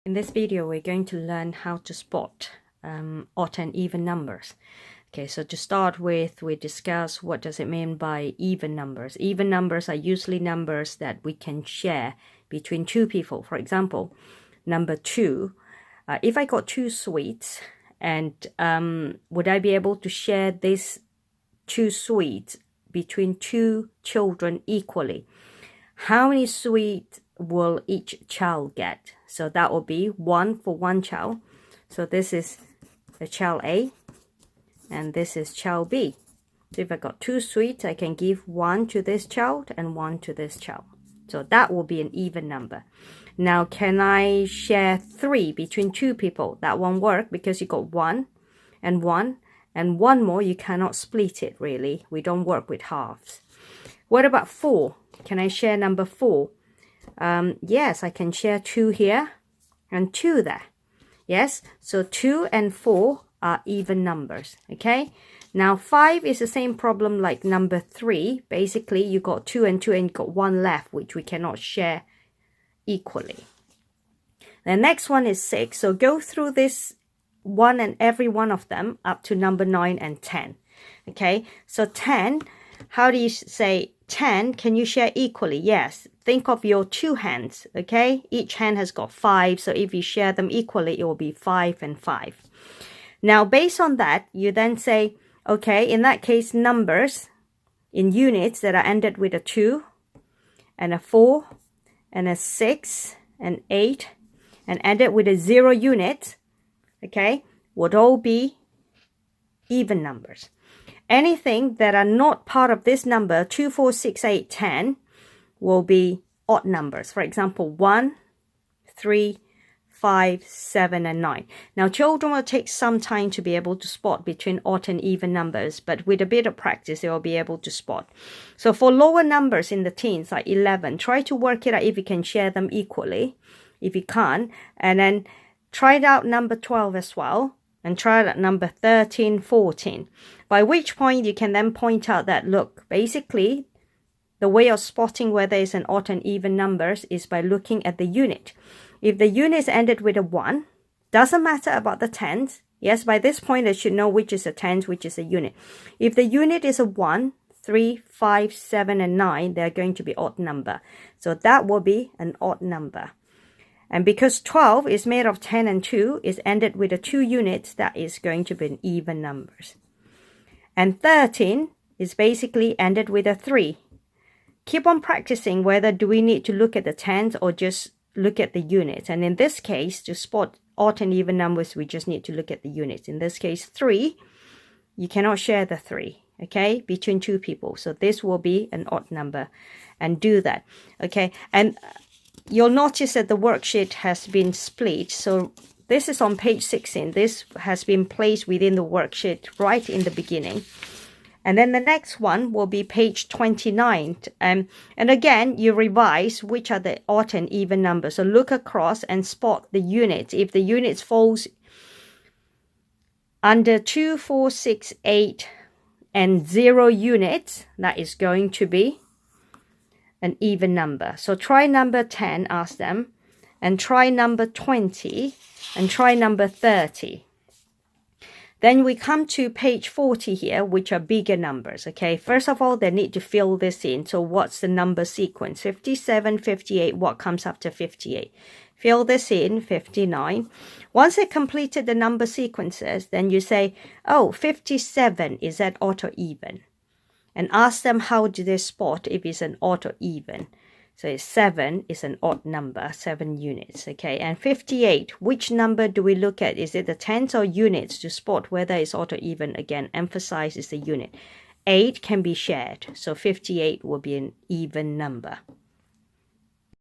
In this video, we're going to learn how to spot odd and even numbers. Okay, so to start with, we discuss what does it mean by even numbers. Even numbers are usually numbers that we can share between two people. For example, number 2, if I got 2 sweets, and would I be able to share these 2 sweets between 2 children equally? How many sweets will each child get? So that will be 1 for 1 child. So this is the child A, and this is child B. So if I got 2 sweets, I can give 1 to this child and 1 to this child. So that will be an even number. Now, can I share 3 between 2 people? That won't work because you got 1 and 1 and 1 more. You cannot split it, really. We don't work with halves. What about 4? Can I share number 4? Yes, I can share 2 here and 2 there. Yes, so 2 and 4 are even numbers, okay? Now 5 is the same problem like number 3. Basically, you got 2 and 2 and you got 1 left, which we cannot share equally. The next one is 6. So go through this one and every one of them up to number 9 and 10. Okay, so 10, how do you say 10? Can you share equally? Yes. Think of your 2 hands, okay? Each hand has got 5, so if you share them equally, it will be 5 and 5. Now, based on that, you then say, okay, in that case, numbers in units that are ended with a 2 and a 4 and a 6 and 8 and ended with a 0 unit, okay, would all be even numbers. Anything that are not part of this number, 2, 4, 6, 8, 10, will be odd numbers. For example, 1, 3, 5, 7, and 9. Now, children will take some time to be able to spot between odd and even numbers, but with a bit of practice, they will be able to spot. So for lower numbers in the teens, like 11, try to work it out if you can share them equally. If you can't, and then try it out number 12 as well, and try it at number 13, 14. By which point you can then point out that, look, basically, the way of spotting whether it's an odd and even numbers is by looking at the unit. If the unit is ended with a 1, doesn't matter about the tens. Yes, by this point, I should know which is a tens, which is a unit. If the unit is a 1, 3, 5, 7, and 9, they're going to be odd number. So that will be an odd number. And because 12 is made of 10 and 2, is ended with a 2 units, that is going to be an even numbers. And 13 is basically ended with a 3. Keep on practicing whether do we need to look at the tens or just look at the units. And in this case, to spot odd and even numbers, we just need to look at the units. In this case, 3, you cannot share the 3, okay, between 2 people. So this will be an odd number, and do that, okay? And you'll notice that the worksheet has been split. So this is on page 16. This has been placed within the worksheet right in the beginning. And then the next one will be page 29. And again, you revise which are the odd and even numbers. So look across and spot the units. If the units falls under 2, 4, 6, 8, and 0 units, that is going to be an even number. So try number 10, ask them, and try number 20, and try number 30. Then we come to page 40 here, which are bigger numbers, okay? First of all, they need to fill this in. So what's the number sequence? 57, 58, what comes after 58? Fill this in, 59. Once they completed the number sequences, then you say, oh, 57, is that odd or even? And ask them how do they spot if it's an odd or even. So 7 is an odd number, 7 units, okay? And 58, which number do we look at? Is it the tens or units to spot whether it's odd or even? Again, emphasize is the unit. 8 can be shared, so 58 will be an even number.